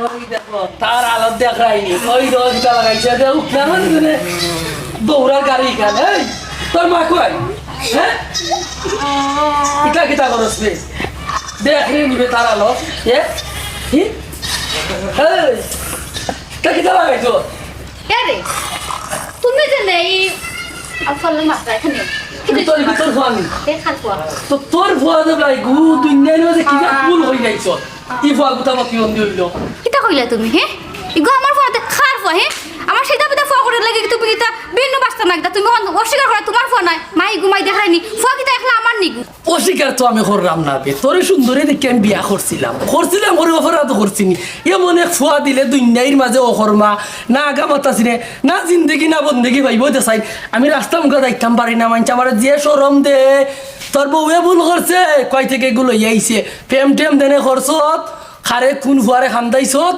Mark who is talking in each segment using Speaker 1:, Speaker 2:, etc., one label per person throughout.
Speaker 1: ওই দেখো তার আলো দেখায়নি ওই রোজটা লাগাইছে যে উঠলাম মানে দৌড়ার গাড়ি এখানে তোর মা কই হ্যাঁ কিতা কিতা করস রে দেখে নিবে তার আলো কি তা কিতা লাগাইছো
Speaker 2: কে রে তুমি যে নেই আফালে মাত্রা এখানে
Speaker 1: তোর ভুয়ানি
Speaker 2: দেখাল কোয়া
Speaker 1: তো তোর ভুয়া যে ভাই গু দুনিয়ার মধ্যে কিতা ভুল হই যাইছো কি ভুয়া গুতা মত কি হইলো
Speaker 2: কিতা কইলা তুমি হে ইগো আমার ফোনতে খার ফো হে আমার সেটা বিদা ফো করে লাগি তুমি কিতা বিন্ন বাস্তা না তুমি অস্বীকার করে তোমার ফোন নাই মাই ঘুমাই দেখাইনি ফো কিতা একলা আমার নিগু
Speaker 1: অস্বীকার তো আমি করলাম না বে তোর সুন্দরী দেখে আমি বিয়া করছিলাম ওর অপরাধ করছিনি এমন এক ফুয়া দিলে দুনিয়ার মাঝে অকর্মা না আগামাতা ছিনে না জিন্দগি না বন্দেগি ভাইব দেখাই আমি রাস্তা মুখে দেখতাম পারি না মানছি আমার যে সরম দে তোর বউয়ে ভুল করছে কয় থেকে এগুলো আইছে প্রেম টেম দেনে করছত খারে কোন ফুয়ারে খান্দাইছত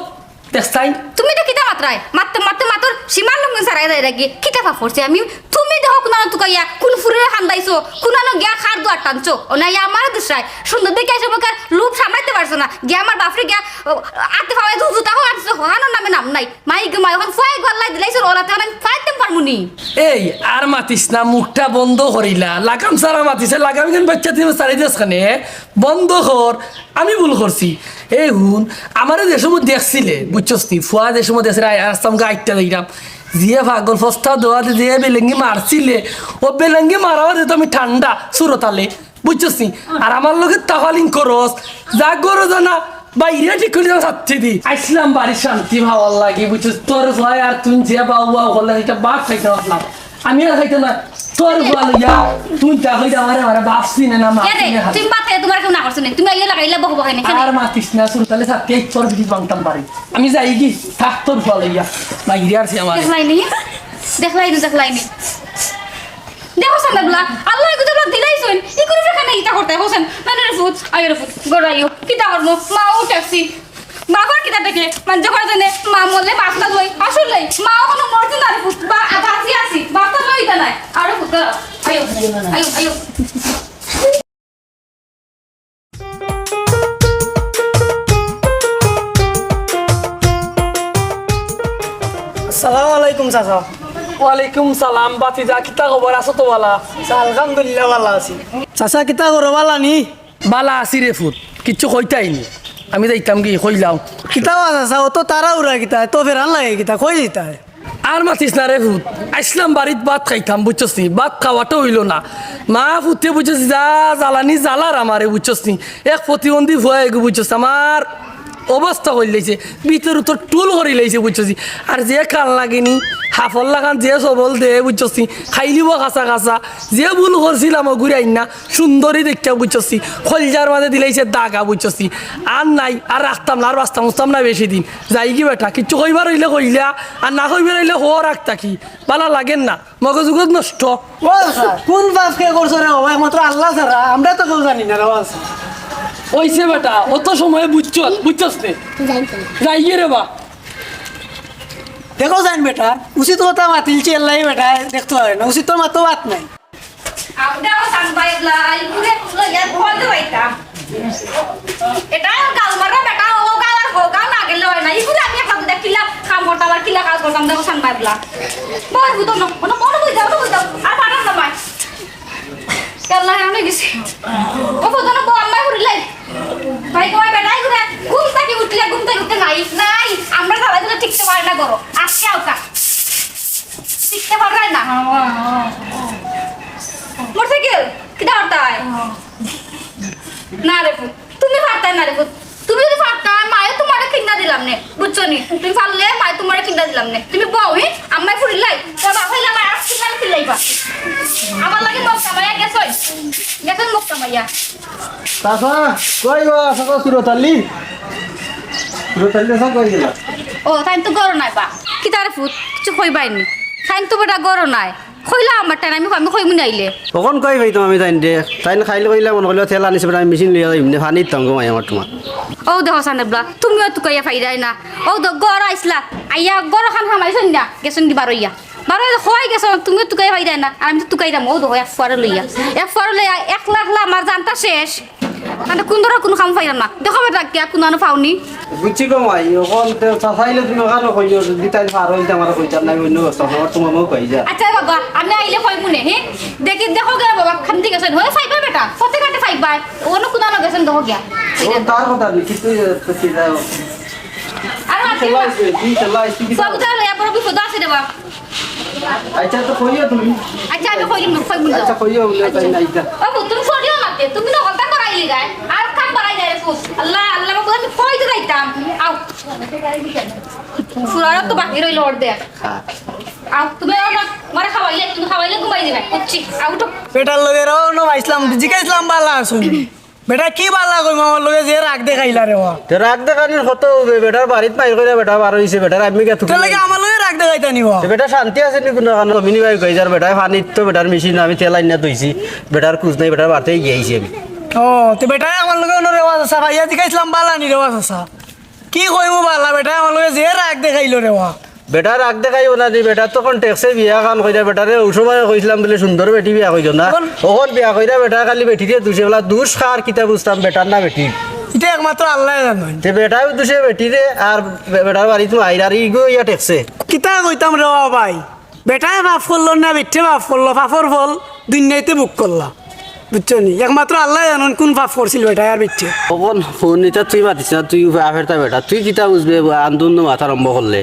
Speaker 1: দেখতাই
Speaker 2: তুমি তো কিতা মাত্রায় মাত্তে মাত্তে মাতর সীমার লঙ্গ সারাই দেয় রাখি কিতা ফাফরছে আমি তুমি দেখো কুনানো তুকাইয়া কোন ফুরে হান্দাইছো কুনানো গিয়া খার দুয়ার টানছো ও না আমার দুসরাই সুন্দর দেখে এসে আমাকে লুপ সামলাইতে পারছো না গিয়া আমার বাপরে গিয়া আতে ফাওয়াই জুতা হো আনছো হানো নামে নাম নাই মাই গো মাই এখন ফাই গল্লাই দিলাইছো ওরাতে আমি ফাইতে পারমুনি
Speaker 1: এই আর মাতিস না মুখটা বন্ধ করিলা লাগাম সারা মাতিছে লাগাম কেন বাচ্চা তুমি সারি দেশ খানে বন্ধ কর আমি ভুল করছি এই হুন আমার যে সময় দেখছিলে বুঝছস নি ফুয়া যে সময় দেখছে রাস্তাম গাইটটা দেখলাম যে পাগল ফস্তা দোয়াতে যে বেলেঙ্গি মারছিলে ও বেলেঙ্গি মারাও যেত আমি ঠান্ডা সুরতালে বুঝছস নি আর আমার লোকের তাহালিং করস যা করো জানা বাইরে ঠিক করে যাচ্ছি দি আইসলাম বাড়ির শান্তি ভাবার লাগে বুঝছস তোর ভয় আর তুই যে বাউ বাউ করলে এটা বাপ খাইতে পারলাম আমি আর খাইতে না তোর ভয় লইয়া তুই যা হইতে আমার বাপসি না মা
Speaker 2: তুমি মাথায় তোমার কেউ না করছো না তুমি আইয়া লাগাইলা বহ বহাই না
Speaker 1: আর মাতিস না সুরতালে থাকতে তোর বিধি বাংতাম পারি আমি যাই কি থাক তোর ভয় লইয়া বাইরে আর আমার
Speaker 2: দেখলাইনি দেখলাইনি দেখো সামনেগুলা আল্লাহ এগুলো দিলাইছেন ই করে এখানে ইটা করতে হোসেন মানে ফুট আইরে ফুট গড়াইও কিটা করবো মা উঠাছি বাবার কিটা দেখে মানে যখন জানে মা মরলে বাসটা লই আসলে মা কোনো মরছে না রে ফুট বা বাসি আসি বাসটা লই তা নাই আরে ফুট আইও আইও আইও
Speaker 3: আসসালামু আলাইকুম চাচা।
Speaker 1: ওয়ালাইকুম সালাম বাতি যা কিতা খবর আছো তো বালা
Speaker 3: আলহামদুলিল্লাহ ভালো আছি। চাচা কিতা করো বালা নি?
Speaker 1: বালা আসি রে ফুট কিচ্ছু কইতাইনি আমি যাইতাম কি কইলাম
Speaker 3: কিতা চাচা ও তো তারা উড়া কিতা তো ফেরান লাগে কিতা কই দিতা
Speaker 1: আর মাতিস না রে ফুট আসলাম বাড়িত ভাত খাইতাম বুঝছস নি ভাত খাওয়াটা হইল না মা ফুটে বুঝছস যা জ্বালানি জ্বালার আমারে বুঝছস নি এক প্রতিবন্ধী ভয় বুঝছস আমার অবস্থা করে লাইছে ভিতরে তোর টুল করে লাইছে বুঝছি আর যে কাল লাগেনি হাফল লাগান যে সবল দে বুঝছি খাইলিব কাঁচা কাঁচা যে ভুল করছিলাম ঘুরে আইন না সুন্দরী দেখা বুঝছি খলজার মাঝে দিলাইছে দাগা বুঝছি আর নাই আর রাখতাম না আর বাঁচতাম উঠতাম না বেশি দিন যাই কি বেটা কিচ্ছু কইবার হইলে কইলা আর না কইবার হইলে হো রাখতা কি বালা লাগেন না মগজুগজ নষ্ট
Speaker 3: কোন বাপ কে করছো রে বাবা একমাত্র আল্লাহ ছাড়া আমরা তো কেউ জানি না রে
Speaker 1: ওইছে বেটা অত সময় বুঝছস নে যাই রে বা
Speaker 3: দেখো জান বেটা উচিত কথা মাতিল চেল্লাই বেটা দেখতে পারে না উচিত তোর মাতো বাত নাই
Speaker 2: আমরাও সাংবাইলা ইগুরে লইয়া বলতে পাইতাম এটা গাল মারা বেটা ও গাল আর হো গাল না গেলে হয় না ইগুরে আমি একটা দেখিলা কাম করতাম আর কিলা কাজ করতাম দেখো সাংবাইলা বল বুতো না মনে বুঝাও আর পারা না ভাই আল্লাহ আমি গেছি ও বুতো না বল মাই উড়লাই ভাই কই বেটা ইগুরে ঘুম থেকে উঠতে নাই আমরা ধারা দিলে ঠিকতে পারে না করো আজকে আউকা ঠিকতে পারে না মোটরসাইকেল কিটা হরতায় না রে তুমি ফারতায় না রে তুমি যদি ফারতায় মায়ে তোমার কিনা দিলাম নে বুঝছো নি তুমি ফারলে মায়ে তোমার কিনা দিলাম নে তুমি বউ হে আম্মাই ফুরিলাই বাবা হইলা মাই আর কিনা ফিলাইবা আমার লাগে মুখ কামাইয়া গেছই মুখ কামাইয়া
Speaker 3: চাচা কই গো চাচা সুরতালি সব কই গেল
Speaker 2: ও তাই তো গরো নাই বা কিতারে ফুট কিছু কইবাইনি তাই তো বেটা গরো নাই কইলা আমার টাইম আমি কইমু নাইলে
Speaker 4: কখন কই ভাই তুমি তাইন দে তাইন খাইলে কইলা মন কইলা তেল আনিছে আমি মেশিন লিয়া যাইমনে পানি দিতাম গো মাই আমার তোমার
Speaker 2: ও দেখো সানেবলা তুমিও তো কইয়া ফাইদাই না ও তো গড় আইসলা আইয়া গড় খান খামাইছেন না গেছেন দি বারইয়া বারো হয় গেছ তুমিও তো কইয়া ফাইদাই না আর আমি তো তুকাই দাম ও দেখো এক ফুয়ারে লইয়া এক লাখ আমার জানটা শেষ মানে কোন ধরো কোন কাম পাইলাম না দেখো বেটা কিয়া কোন আনো পাওনি
Speaker 4: বুঝছি গো মাই ওখান চাইলে তুমি ওখানে কইও যদি তাই পার হইতে আমার কইতাম না অন্য বস্তু আমার তোমার মুখ কই যা
Speaker 2: আচ্ছা বাবা আমি আইলে কই মনে হে দেখি দেখো গে বাবা খান ঠিক আছে হয়ে ফাইবা বেটা কত কাটে ফাইবা ওনো কোন আনো গেছেন দেখো গিয়া
Speaker 4: ও তার কথা নি কি তুই কি দাও
Speaker 2: আর মাতি
Speaker 4: চালাই
Speaker 2: সব তাহলে এবার বিপদ আছে রে বাবা
Speaker 4: আচ্ছা তো কইও তুমি
Speaker 2: আচ্ছা আমি কইলি মুখ কই মুখ
Speaker 4: আচ্ছা কইও বলে তাই নাই যা
Speaker 2: বাবু তুমি ফড়িও মাতে তুমি না কথা করাইলি গায় আর কাম বাড়াই যায় রে ফুস আল্লাহ আল্লাহ বাবু আমি কই দিতাম আও ফুরার তো বাকি রইল ওর দে আও তুমি মারা খাওয়াইলে তুমি খাওয়াইলে ঘুমাই দিবে বুঝছি আউটো
Speaker 3: বেটার লগে রও ন ভাইছিলাম জিকাইছিলাম বালা শুন বেটা কি বালা কই আমার লগে যে রাগ দেখাইলা রে ওয়া
Speaker 4: তে রাগ দেখানির কত হবে বেটার বাড়িত মাইর কইরা বেটা বার হইছে বেটার আমি কে
Speaker 3: তোর লাগে আমার লগে রাগ দেখাইতা নিব
Speaker 4: বেটা শান্তি আছে নি কোন কারণে মিনি ভাই কই যার বেটা পানিত তো বেটার মেশিন আমি তেল আইনা দইছি বেটার কুছ নাই বেটার বাড়তেই গিয়েছি আমি
Speaker 3: ও তে বেটা আমার লগে অন্য রেওয়াজ আছে ভাইয়া জিকাইছিলাম বালা নি রেওয়াজ আছে কি কইমু বালা বেটা আমার লগে যে রাগ দেখাইলো রে ওয়া
Speaker 4: বেটার রাগ দেখাইও না দি বেটার তখন ট্যাক্সে বিয়া কাম কইরা বেটারে ওই সময় কইছিলাম বলে সুন্দর বেটি বিয়া কইছো না ওখন বিয়া কইরা বেটা খালি বেটি দিয়ে দুসে বেলা দুষ খার কিতা বুঝতাম বেটার না বেটি
Speaker 3: এটা একমাত্র আল্লাহ জানেন
Speaker 4: তে বেটাও দুসে বেটি রে আর বেটার বাড়ি তো আইরার ইগো ইয়া ট্যাক্সে
Speaker 3: কিতা কইতাম রে ওয়া ভাই বেটায় মাফ করলো না বেটে মাফ করলো পাপর ফল দুনিয়াতে বুক করলা বুঝছো নি একমাত্র আল্লাহ জানেন কোন পাপ করছিল বেটায় আর বেটে
Speaker 4: তখন ফোন নিতা তুই মাতিস না তুই আফেরতা বেটা তুই কিতা বুঝবে আন্দোলন মাথা আরম্ভ করলে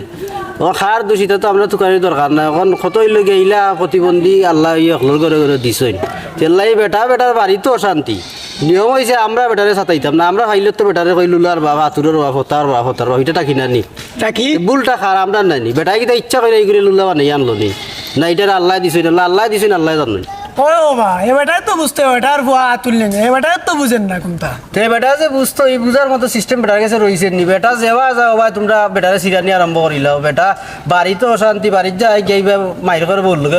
Speaker 4: ও খার দোষিতা তো আমরা তুকারির দরকার নাই এখন কতই লগে ইলা প্রতিবন্ধী আল্লাহ ইয়কলোর করে করে দিছই তেলাই বেটা বেটার বাড়ি তো অশান্তি নিয়ম হয়েছে আমরা বেটারে সাতাইতাম না আমরা খাইলে তো বেটারে কইলুল আর বাবা আতুরের বা ফতার বা ফতার ওইটা কিনা নি
Speaker 3: কি
Speaker 4: বুলটা খার আমরা নাই নি বেটাই কিতা ইচ্ছা করে এইগুলি লুল্লা বানাই আনলো নি না এটা আল্লাহ দিছই না আল্লাহ দিছই না আল্লাহ জানো
Speaker 3: ও বা এ বেটায় তো বুঝতে বেটার বুয়া তুললেন এ বেটায় তো বুঝেন না কোনটা
Speaker 4: তে বেটা যে বুঝতো এই বুঝার মতো সিস্টেম বেটার কাছে রয়েছে নি বেটা যেবা যাও ভাই তোমরা বেটারে সিরানি আরম্ভ করিলাও বেটা বাড়িতে অশান্তি বাড়ির যাই গেইবা মাইর করে বললো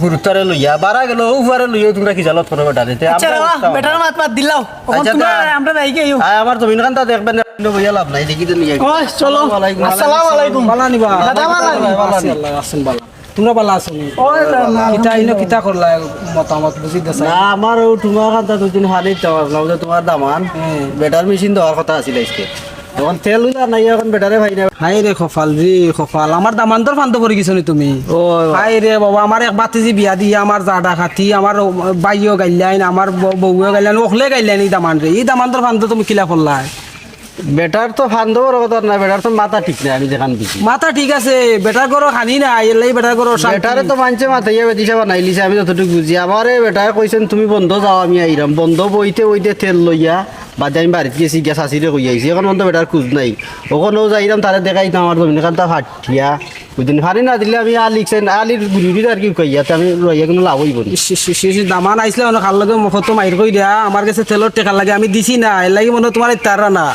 Speaker 4: গুরুত্বরে লইয়া বাড়া গেল উফারে লইয়া তোমরা কি জালত করো বেটা দিতে
Speaker 3: আচ্ছা বেটার মাত মাত দিলাও আমরা নাই গে
Speaker 4: আমার জমিন খান তা দেখবেন না বইয়া লাভ নাই দেখি তো নিয়ে
Speaker 3: চলো আসসালামু আলাইকুম
Speaker 5: বালা নিবা
Speaker 3: দাদা বালা
Speaker 5: আল্লাহ আসেন বালা তোমরা বালা আছো নি কিতা ইনো কিতা করলা মতামত বুঝি দেছ
Speaker 4: না আমার ও তোমার খান তা দুদিন হানি দেওয়ার লাগবে তোমার দামান বেটার মেশিন দেওয়ার কথা আছিল আজকে এখন তেল উলা নাই এখন বেটারে ভাই না
Speaker 5: হাই রে খফাল জি খফাল আমার দামান্তর ফান্ত করে গেছো নি তুমি
Speaker 4: ও
Speaker 5: হাই রে বাবা আমার এক বাতিজি বিয়া দিয়ে আমার জাডা খাতি আমার বাইও গাইলাইন আমার বউও গাইলাইন ওখলে গাইলাইন এই দামান রে এই দামান্তর ফান্ত তুমি কিলা করলাই
Speaker 4: বেটার তো ফান দেওয়ার কথা না বেটার তো মাথা ঠিক নাই আমি যেখান বিছি
Speaker 5: মাথা ঠিক আছে বেটার করো খানি না এলাই বেটার করো
Speaker 4: বেটারে তো মানছে মাথাইয়া বেদিসা বানাই লিছে আমি যতটুকু বুঝি আমারে বেটায় কইছেন তুমি বন্ধ যাও আমি আইরাম বন্ধ বইতে বইতে তেল লইয়া বাদে আমি বাড়িতে গেছি গ্যাস আসিরে কই আইছি এখন বন্ধ বেটার খোঁজ নাই ওখানেও যাইরাম তারে দেখাইতাম আমার জমিন খান তা ফাটিয়া বুঝলেন ফারি না দিলে আমি আলিকছেন আলির গুড়ি আর কি কইয়াতে আমি রইয়া কোনো লাভ হইব না
Speaker 5: দামান আইসলে অনেক খাল লাগে মুখত মাইর কই দিয়া আমার কাছে তেলর টেকা লাগে আমি দিছি না এর লাগি মনে তোমার তারা না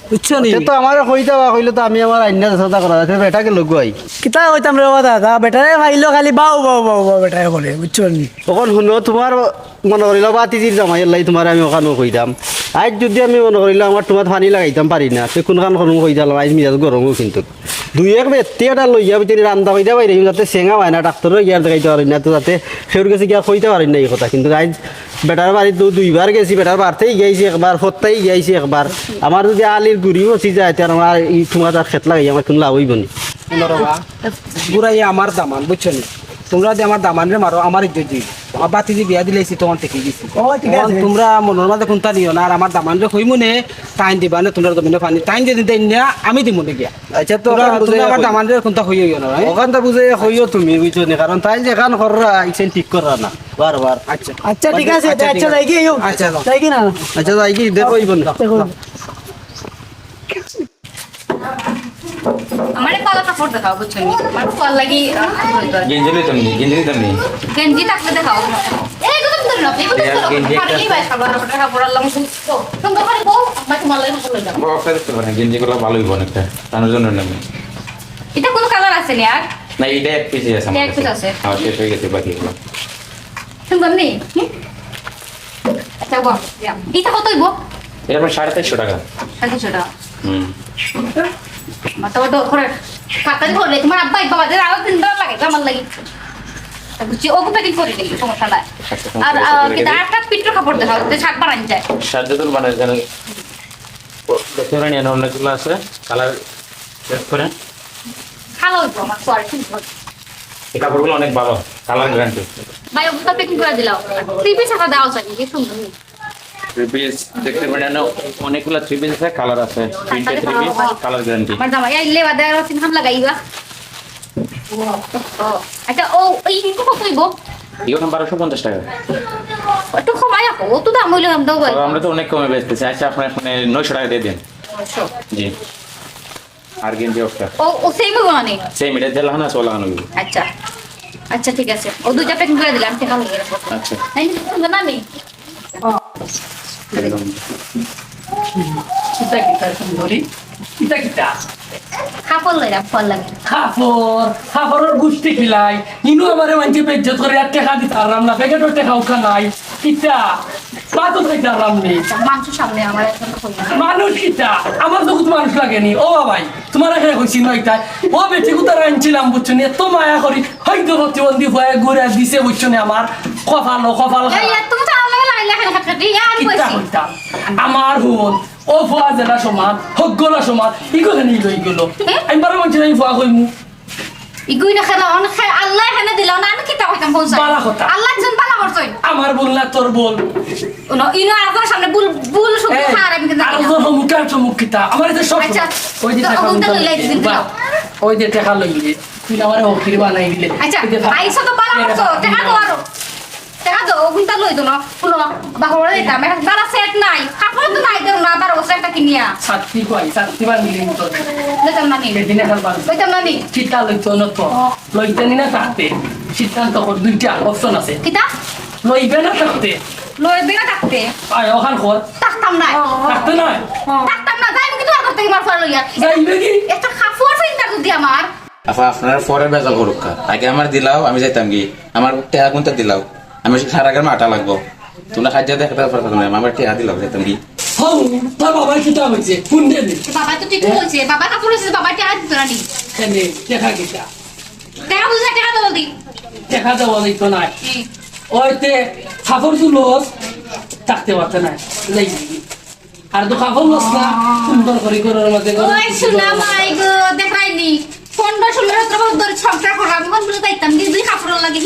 Speaker 5: বুঝছো নি
Speaker 4: তো আমার কইতে বা কইলে তো আমি আমার আইনা চেষ্টা করা যাচ্ছে বেটাকে লগুয়াই
Speaker 3: কিতা কইতাম রে দাদা বেটারে ভাইলো খালি বাউ বাউ বাউ বাউ বেটারে বলে বুঝছো নি
Speaker 4: তখন শুনো তোমার মনে করিল বা তিজির জামাই লাই তোমার আমি ওখানে কইতাম আজ যদি আমি মনে করিল আমার তোমার পানি লাগাইতাম পারি না তুই কোনখান করুন কই দিলাম আজ মিজাজ গরমও কিন্তু দুই এক ব্যক্তি এটা লইয়া ভিতরে রান্দা কইতে পারি যাতে চেঙা হয় না ডাক্তারও গিয়ার দেখাইতে পারি না তো যাতে সেওর কাছে গিয়া কইতে পারি না এই কথা কিন্তু আজ বেটার বাড়িতে দুইবার গেছি বেটার বাড়তেই গিয়েছি একবার ফত্তাই গিয়েছি একবার আমার যদি আলির গুড়ি বসি যায় তার আমার এই তোমার তার খেত লাগাই আমার কোনো লাভ হইব নি
Speaker 5: বুড়াই আমার দামান বুঝছো নি তোমরা যে আমার দামান রে মারো আমার ইজ্জত দিই আমার বাতিজি বিয়া দিলেছি তখন থেকে গেছি তোমরা মনের মাঝে কোনটা নিও না আর আমার দামান রে কই মনে টাইম দিবা না তোমরা জমিনে পানি টাইম যদি দেন না আমি দিব না গিয়া
Speaker 4: আচ্ছা তো
Speaker 5: তোমরা আমার দামান রে কোনটা হইও না
Speaker 4: ওখান তো বুঝে হইও তুমি বুঝছো নি কারণ তাই যেখান কররা ইছেন ঠিক কররা না বারবার
Speaker 5: আচ্ছা
Speaker 3: আচ্ছা ঠিক আছে আচ্ছা যাই কি
Speaker 5: আচ্ছা
Speaker 3: যাই কি না
Speaker 4: আচ্ছা যাই কি দেখো ইবন
Speaker 2: আমারে পালা কাপড় দেখাও বুঝছো নি আমার পাল লাগি
Speaker 6: গেঞ্জি লইতাম নি
Speaker 2: গেঞ্জি থাকলে দেখাও এই কথা তুমি না এই কথা
Speaker 6: গেঞ্জি একটা-
Speaker 2: পারি ভাই খাবার কাপড় আল্লাহ সুস্থ তুমি খালি বউ আমি তোমার লাগি কাপড় লইলাম
Speaker 6: বক্স দেখতে পারেন গেঞ্জি গুলো ভালো হইব অনেকটা তার জন্য নেবেন
Speaker 2: এটা কোন কালার আছে নি আর
Speaker 6: না এটা এক পিসি আছে আমার
Speaker 2: এক piece
Speaker 6: কাছে।
Speaker 2: আছে?
Speaker 6: হ্যাঁ শেষ হয়ে গেছে বাকি গুলো
Speaker 2: সুন্দর নেই আচ্ছা বল এটা কত হইব
Speaker 6: এটা আপনার 450 টাকা
Speaker 2: 350 টাকা
Speaker 6: হুম
Speaker 2: মাথা ওটা করে কাতারি করলে তোমার আব্বা বাবাদের আরো $3 লাগে আমার লাগি আচ্ছা বুঝছি ওকে প্যাকিং করে দিই সমস্যা নাই
Speaker 6: আচ্ছা,
Speaker 2: আর
Speaker 6: সমস্যা
Speaker 2: কি একটা পিঠের কাপড় দেখাও যে শার্ট বানাই যায়
Speaker 6: সাজ্জাদুল মানে জানেন দেখতে পারেন এখানে অনেকগুলো আছে কালার চেক করেন
Speaker 2: ভালো হইব আমার সরি ঠিক আছে
Speaker 6: এই কাপড়গুলো অনেক ভালো কালার গ্যারান্টি
Speaker 2: ভাই ওকে প্যাকিং করে দিলাও থ্রি পিস একটা দাও চাই কি সুন্দর
Speaker 6: থ্রি পিস দেখতে পারেন অনেকগুলো থ্রি পিস আছে কালার আছে তিনটে থ্রি পিস কালার গ্যারান্টি
Speaker 2: আমার জামাই আইলে বাদে আর তিন হাম লাগাইবা আচ্ছা ও এই ইনকো কত হইব
Speaker 6: এগুলো 1250 টাকা
Speaker 2: একটু কমাই রাখো ও তো দাম হইলো দাম দাও ভাই
Speaker 6: তো আমরা তো অনেক কমে বেচতেছি আচ্ছা আপনার এখানে 900 টাকা দিয়ে দেন জি আর গেঞ্জি একটা
Speaker 2: ও সেম হইব না নি?
Speaker 6: সেম এটা দিয়ে লাগানো আছে ও লাগানো হবে।
Speaker 2: আচ্ছা আচ্ছা ঠিক আছে ও দুইটা প্যাকিং করে দিলাম ঠিক আছে
Speaker 6: আচ্ছা
Speaker 2: নাই সুন্দর না নি
Speaker 6: একদম
Speaker 1: কিতা কিতা সুন্দরী কিতা কিতা
Speaker 2: কাপড় লইলাম ফল লাগে
Speaker 1: খাফরের গুষ্টি খিলাই ইনু আমারে মানছে বেজ্জত করে আর টাকা দিতে পারলাম না প্যাকেটও টাকাও খানাই কিতা পাতো খাইতে পারলাম নি
Speaker 2: মাংস সামনে আমার এখন কই না
Speaker 1: মানুষ কিতা আমার তো খুব মানুষ লাগেনি ও বাবাই তোমার এখানে হইছি নয়টা ও বেটি কুতার আনছিলাম বুঝছো নি এত মায়া করি হয়তো প্রতিবন্ধী হয়ে ঘুরে দিছে বুঝছো নি আমার কপাল
Speaker 2: এই তুমি তো আমার লাগে লাগাইলে খালি খালি আর
Speaker 1: কিতা
Speaker 2: কইছি
Speaker 1: কইতা আমার হুন ও ফুয়া জেলা সমান হকগলা সমান ইগোখানে লই গেল আমি বারো মানছি আমি ফুয়া কইমু
Speaker 2: ইগুই না খেলা অন খাই আল্লাহ এখানে দিল না আমি কিতা কইতাম বলছ
Speaker 1: বালা কথা।
Speaker 2: আল্লাহ একজন বালা করছই
Speaker 1: আমার বল না তোর বল
Speaker 2: ইনো আর কোন সামনে বুল বুল শুধু হারে আমি কিন্তু
Speaker 1: আর তোর মুখটা চমুকিতা আমার এটা সব
Speaker 2: আচ্ছা,
Speaker 1: ওই যে
Speaker 2: তো
Speaker 1: টাকা
Speaker 2: ওগুনটা লইলে একদিন দিলাও।
Speaker 1: ওই যে টাকা লইলে তুই আমার হকির বানাই দিলে
Speaker 2: আচ্ছা
Speaker 1: ওই যে টাকা-
Speaker 2: আইসো তো বালা করছো টাকা দাও আরো টাকা দাও ওগুনটা লই দো না ফুলো বাহরে দিতাম এখন বালা সেট নাই কাপড় তো নাই দেও না আবার ওসে একটা কিনিয়া
Speaker 1: সাতটি কই সাতটি বার মিলে তোর
Speaker 2: লইতাম না নি
Speaker 1: এদিন এখন বার
Speaker 2: লইতাম না নি
Speaker 1: চিতা লইতো না তো লইতে নি না থাকতে সিদ্ধান্ত কর দুইটা অপশন আছে
Speaker 2: কিতা
Speaker 1: লইবে না থাকতে
Speaker 2: লই বিনা থাকতে
Speaker 1: আয় ওখান কর
Speaker 2: থাকতাম না
Speaker 1: থাকতে নয়
Speaker 2: থাকতাম না যাই কিন্তু আর করতে কি মার ফল লইয়া
Speaker 1: যাইবে কি
Speaker 2: একটা কাপড় চিন্তা করদি আমার
Speaker 7: আপা আপনার পরে বেজাল করুক কা। আগে আমার দিলাও আমি যাইতাম কি আমার টেহা কোনটা দিলাও আমি সারা গান আটা লাগবো তোমরা খাদ্য দেখতে পারতো না আমার টেহা দিলাও যাইতাম কি
Speaker 1: হও তোর বাবা কিতা হইছে কোন দিন
Speaker 2: বাবা তো ঠিক বলছে বাবা কাপড় হইছে বাবা টাকা দিত না নি
Speaker 1: এনে দেখা কিতা
Speaker 2: টাকা বুঝা টাকা দাও দি
Speaker 1: দেখা দেওয়া যাইতো না ওইতে খাবার তুলোস থাকতে পারতে না লাইবি আর তো খাবার লস না সুন্দর করে ঘরের মধ্যে
Speaker 2: ওই শোনা মাই গো দেখাইনি 15-16 বছর ধরে সংসার করা আমি কোন বলে যাইতাম দুই কাপড় লাগি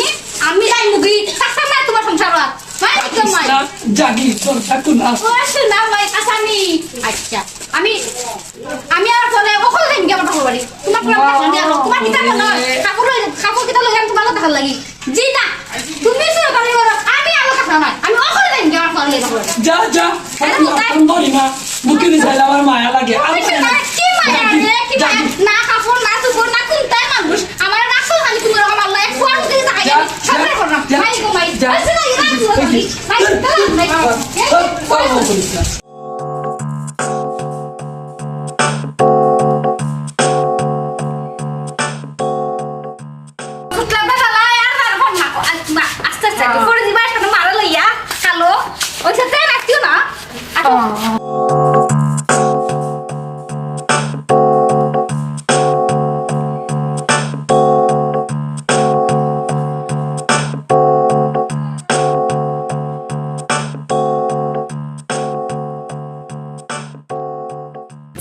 Speaker 2: আমি যাই মুগি থাকতাম না তোমার সংসার আর মাই গো মাই
Speaker 1: জাগি তোর থাকতো না
Speaker 2: ওই শোনা মাই কাসানি আচ্ছা আমি আমি আর বলে ওখানে যাই কি আমার ঠাকুর বাড়ি তোমার পুরো কাছে নিয়ে তোমার কিতা না কাপড় কিতা লাগে আমি তোমার দেখা লাগি জি না তুমি শুরু করে আমি আলো কথা না আমি ওখানে যাই কি আমার ফল লাগে
Speaker 1: যা যা আমি বলি না বুকে দিছে আমার মায়া লাগে আর
Speaker 2: ওই শোনা কি মায়া রে কি মায়া না কাপড় না তুই না কোনটাই মানুষ আমার রাসূল খালি তুমি রকম আল্লাহ এক ফুয়ার দিকে তাকাই সবাই করলাম মাই গো মাই আচ্ছা না ইরা তুই মাই আস্তে আস্তে করে দিবা একটা মারা লইয়া কালো ওই সাথে রাখিও না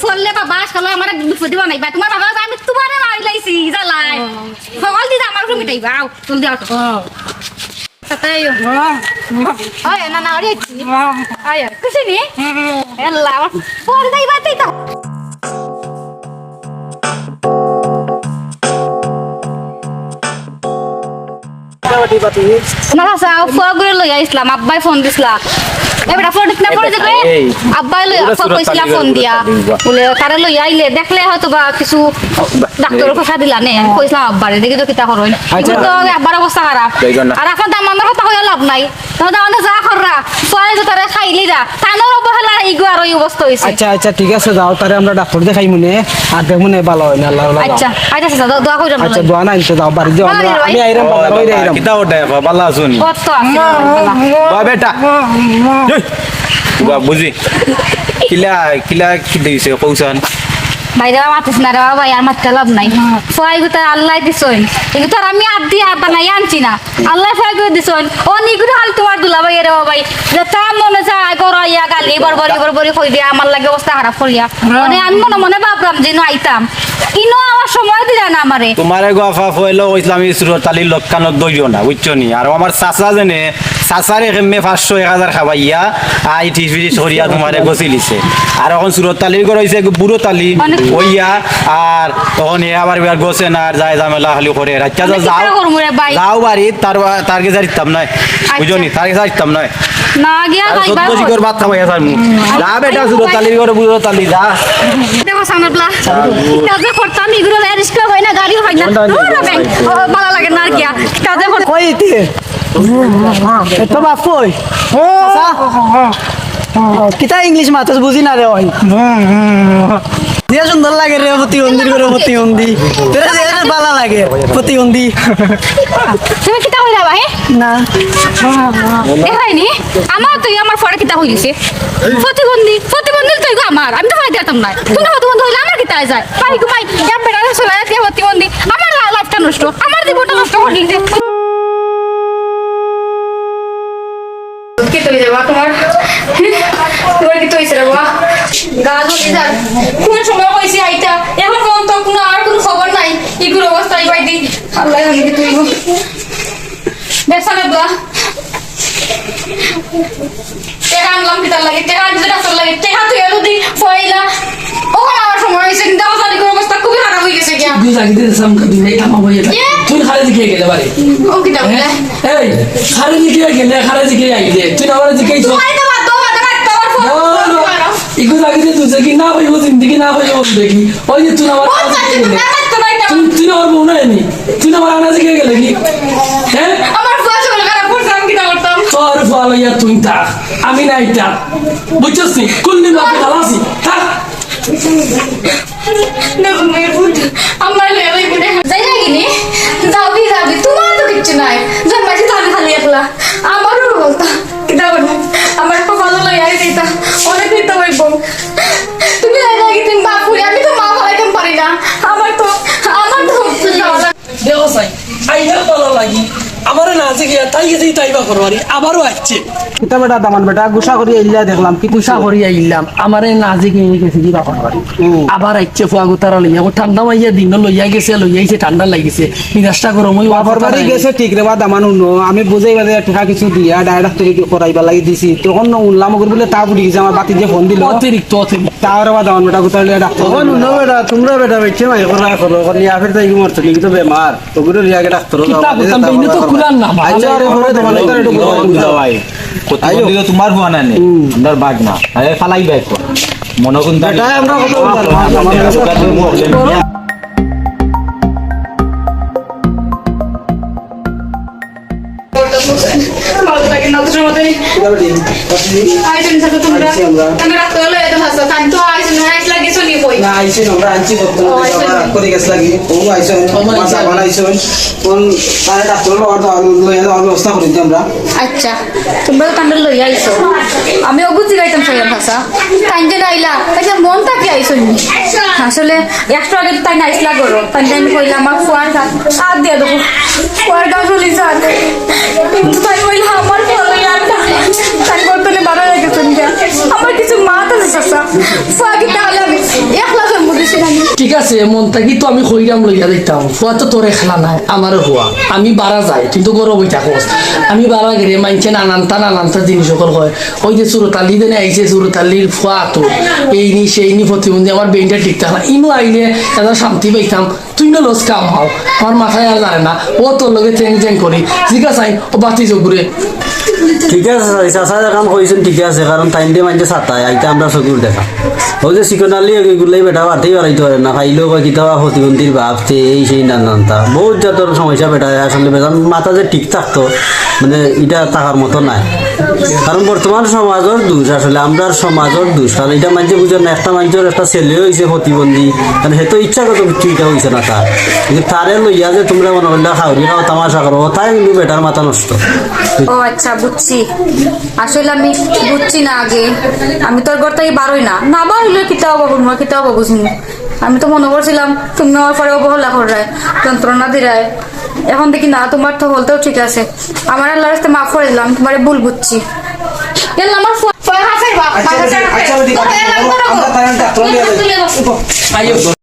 Speaker 2: ফললে বাবা আসলে আমার বিপদ বানাইবা তোমার বাবা আমি তোমারে মারি লাইছি জ্বালাই সকল দিদা আমার উপর মিটাইবা আও চল দিও তাতাইও ওই না না ওরে আয় কিছু নি আল্লাহ ফল দাইবা তাই তো না সাও ফোন করে লই আইছিলাম আব্বাই ফোন দিছলা এবারে ফোন দিছ না পড়ে যাবে আব্বাই লই ফোন কইছিলা ফোন দিয়া বলে তারে লই আইলে দেখলে হয়তো বা কিছু ডাক্তারের কথা দিলা নে কইছিলাম আব্বারে দেখি তো কিতা করই তো আব্বার অবস্থা খারাপ আর এখন দাম আমার কথা হইয়া লাভ নাই তো দাম যা কররা সোয়ালে তো তারে খাইলি যা তানোর অবহেলা ইগো আর এই অবস্থা হইছে
Speaker 5: আচ্ছা আচ্ছা ঠিক আছে যাও তারে আমরা ডাক্তার দেখাই মনে আর দেখ মনে ভালো হয় না আল্লাহ
Speaker 2: আচ্ছা আচ্ছা দোয়া কইরা
Speaker 5: আচ্ছা দোয়া না আনতে যাও বাড়ি যাও আমি আইরাম বাজার কইরা আইরাম
Speaker 7: কিতা ওটা বালা শুনি
Speaker 2: কত আছে
Speaker 7: বা বেটা বা বুঝি কিলা কিলা কি দিছে কৌশন
Speaker 2: বাইরে মাতিস না রে বাবা, আর মারতে লাভ নাই। ফয় গুতা আল্লাহ দিছইন, এগুলো তো আর আমি আর দিয়ে বানাই আনছি না, আল্লাহ ফয় করে দিছইন। ও নিগুলো হাল তোমার দুলাভাই রে বাবাই, যে তা মনে চায় গড়াইয়া গালি বরবরি কই দিয়া আমার লাগে অবস্থা খারাপ করিয়া, মানে আমি মনে মনে ভাবলাম যে না আইতাম, ইনো আমার সময় দিলা না আমারে।
Speaker 8: তোমারে গোফা ফইলো ইসলামী সুরতালি লক্ষানত দইও না বুঝছো নি। আর আমার চাচা জেনে চাচারে কেমনে 500-1000 খাবাইয়া আই টিভি সরিয়া তোমারে গছিলিছে। আর এখন সুরতালি করাইছে বুড়ো তালি হইয়া, আর তখন এ আবার বিয়ার গোছে না, আর যায় ঝামেলা খালি করে রাচ্চা যাও যাও বাড়ি তার কে যাইতাম নয় বুঝছো নি, তার কে যাইতাম নয়
Speaker 2: না গিয়া খাইবা
Speaker 8: কর ভাত খাবাইয়া সারমু যা বেটা সুরতালি করে বুড়ো তালি যা।
Speaker 2: দেখো সামনেবলা কাজে করতাম এগুলো রিস্কা হয় না, গাড়িও হয় না, ভালো লাগে না আর কি কাজে করতাম।
Speaker 3: কইতে তো বাপ কই কিতা ইংলিশ মাতাস বুঝি না রে ওই দিয়া সুন্দর লাগে রে প্রতিবন্ধীর করে প্রতিবন্ধী তোরা যে ভালো লাগে প্রতিবন্ধী।
Speaker 2: তুমি কিতা হইলা ভাই
Speaker 3: না
Speaker 2: দেখাইনি আমার, তুই আমার ফরে কিতা হইলিছে প্রতিবন্ধী তুই গো আমার, আমি তো ভাই দিতাম না, তুমি প্রতিবন্ধী হইলে আমার কিতা যায় ভাই গো ভাই, এক বেটা চলে যায় প্রতিবন্ধী, আমার লাইফটা নষ্ট, আমার জীবনটা নষ্ট করে দিয়েছে। কি তুই যাবা তোমার কি তুই যাবা গা ধরে যান, কোন সময় হইছে আইতা, এখন কোন তো কোনো আর কোনো খবর নাই, ইগুর অবস্থায় পাইতি আল্লাহ জানে কি তুই বেসা লাগলা টেকা আনলাম পিতার লাগে, টেকা আনতে রাস্তার লাগে, টেকা তুই যদি ফয়লা ও আমার সময় হয়েছে, কিন্তু আমার ইগুর অবস্থা খুবই খারাপ হয়ে গেছে গিয়া
Speaker 1: দুই লাগি দিতে সামনে দুই নাই থামা হইয়া তুই খালি দিকে গেলে বাড়ি
Speaker 2: ও কিতা বলে
Speaker 1: এই খালি দিকে গেলে খালি দিকে আইলে তুই আমার দিকে
Speaker 2: তোমার তো বাদ দাও তোমার ফোন
Speaker 1: ইগো লাগি দিতে তুই কি না হইব জিন্দেগি না হইব দেখি ওই যে তুই আমার তুই আমার বউ নাই নি, তুই আমার আনা দিকে গেলে কি হ্যাঁ
Speaker 2: আমার ফোন চলে খারাপ করছে, আমি কিতা করতাম
Speaker 1: তোর ফল ইয়া তুই তা আমি নাই তা বুঝছস নি কোনদিন বাপ খালাসি থাক
Speaker 2: আমার লেলাই করে যাই নাকি যাবি তোমার তো কিচ্ছু নাই, জন্মাইছি খালি খালি একলা, আমারও বলতা কিতা বলবো আমার তো ভালো লাগে আর দিতা অনেক দিতে হইব, তুমি যাই নাকি তুমি বাপুরি, আমি তো মা ভালাইতে পারি না, আমার তো
Speaker 1: দেখো সাই আইনা ভালো লাগি আমারও না আছে গিয়া তাই গেছি তাইবা করবারি আবারও আসছে
Speaker 5: কিতা বেটা দামান বেটা গুসা করি ইল্লা দেখলাম কি
Speaker 1: পুষা করিয়া ইলাম আমারে নাজি গিয়ে গেছি কি বাপন বাড়ি আবার আইছে ফুয়াগুতারা লইয়া ও ঠান্ডা মাইয়া দিন লইয়া গেছে লইয়াইছে ঠান্ডা লাগিছে মিরাজটা গরম হই
Speaker 5: বাবার বাড়ি গেছে ঠিক রে বা দামান উনো আমি বুঝাই বাজে টাকা কিছু দিয়া ডাইরেক্ট থেকে করাইবা লাগি দিছি তখন উনলাম ওগুলো বলে তা বুড়ি গেছে আমার বাতি যে ফোন দিল
Speaker 1: অতিরিক্ত
Speaker 5: তার বা দামান বেটা গুতা লিয়া ডাক্তার
Speaker 4: তখন উনো বেটা তোমরা বেটা বেচে মাই করা করো নিয়া ফের তাই মরছ নি তো বেমার ওগুলো লিয়াকে ডাক্তার
Speaker 1: কিতাব করতাম বেইনে তো কুলান না
Speaker 4: আচ্ছা আরে ঘরে তোমার একটু
Speaker 8: ভাই প্রতিবন্ধী তোমার ভুয়া না নেই তোমার বাঘ না আরে ফালাই ব্যাগ মনে কোন
Speaker 4: বেটা আমরা কত
Speaker 2: ভালো লাগে না তোর মধ্যে আইছেন সাথে তোমরা আমি রাতে হলো এত হাসা তাই তো আইছেন আইছ লাগে চলি কই
Speaker 5: না আইছে আমরা আনছি করতে করে গেছ লাগি ও আইছে মাসা বানাইছে কোন তারে ডাক্তার লইয়া ব্যবস্থা করে দিই আমরা।
Speaker 2: আচ্ছা তোমরা তো কান্ডল লই আইছো, আমি অবুঝি গাইতাম সয়ার ভাষা তাই যে আইলা আচ্ছা মন থাকে আইছো আসলে একটু আগে তাই নাইসলা করো তাই আমি কইলাম আমার ফুয়ার গাছ আর দিয়া দেবো ফুয়ার গাছ চলি যাতে কিন্তু তাই কইলা আমার ভালো আর তাই বর্তমানে বারো গেছেন আমার কিছু মাত আছে চাষা ফুয়া কি তাহলে আমি একলা জন্ম দিছি আমি
Speaker 1: ঠিক আছে মন থাকি তো আমি কইরাম লইয়া দেখতাম ফুয়া তো তোরে খেলা নাই আমারও হুয়া আমি বাড়া যাই কিন্তু গরম বই থাকোস আমি বাড়া গেলে মানছে নানানটা জিনিস সকল হয় ওই যে সুরতালি দেনে আইছে সুরতালির ফুয়া তো এই নি সেই নি প্রতিবন্ধী আমার বেইনটা ঠিক থাকলা ইনো আইলে এটা শান্তি পাইতাম তুই না লস কাম হও আমার মাথায় আর জানে না ও তোর লগে চ্যাং করি জিজ্ঞাসা ও বাতি চকুরে
Speaker 4: ঠিক আছে চাচা দেখান কইছেন ঠিক আছে কারণ টাইম দিয়ে মানছে সাতায় আইতে আমরা চকুর দেখা ওই যে চিকনালি এগুলোই বেটা বাড়তেই বাড়াইতে পারে না খাইলেও কয় কিতাবা প্রতিবন্ধীর ভাবছে এই সেই নানানটা বহুত জাতের সমস্যা বেটা আসলে বেটা মাথা যে ঠিক থাকতো মানে এটা থাকার মতো নাই কারণ বর্তমান সমাজের দোষ আসলে আমরা সমাজের দোষ কারণ এটা মানছে বুঝেন না একটা মানুষের একটা ছেলে হয়েছে প্রতিবন্ধী মানে সে তো ইচ্ছাগত কিছু এটা হয়েছে না তার কিন্তু তারে লইয়া যে তোমরা মনে করলে খাওয়ারি খাও তামাশা করো তাই কিন্তু বেটার মাথা নষ্ট।
Speaker 2: ও আচ্ছা বুঝছি, আসলে আমি বুঝছি না আগে আমি তোর ঘর থেকে বারোই না বারোইলে কিতাব বাবু কিতাব বাবু শুনি আমি তো মনে করছিলাম তুমি আমার পরে অবহেলা কররায়, যন্ত্রণা দিরায়। এখন দেখি না, তোমার তো হলতেও ঠিক আছে। আমার আল্লাহর কাছে মাফ করে দিলাম, তোমার ভুল বুঝছি। আমার
Speaker 5: আচ্ছা, আচ্ছা, ওদিকে, আমরা তাহলে ডাক্তার নিয়ে যাই।
Speaker 1: আইও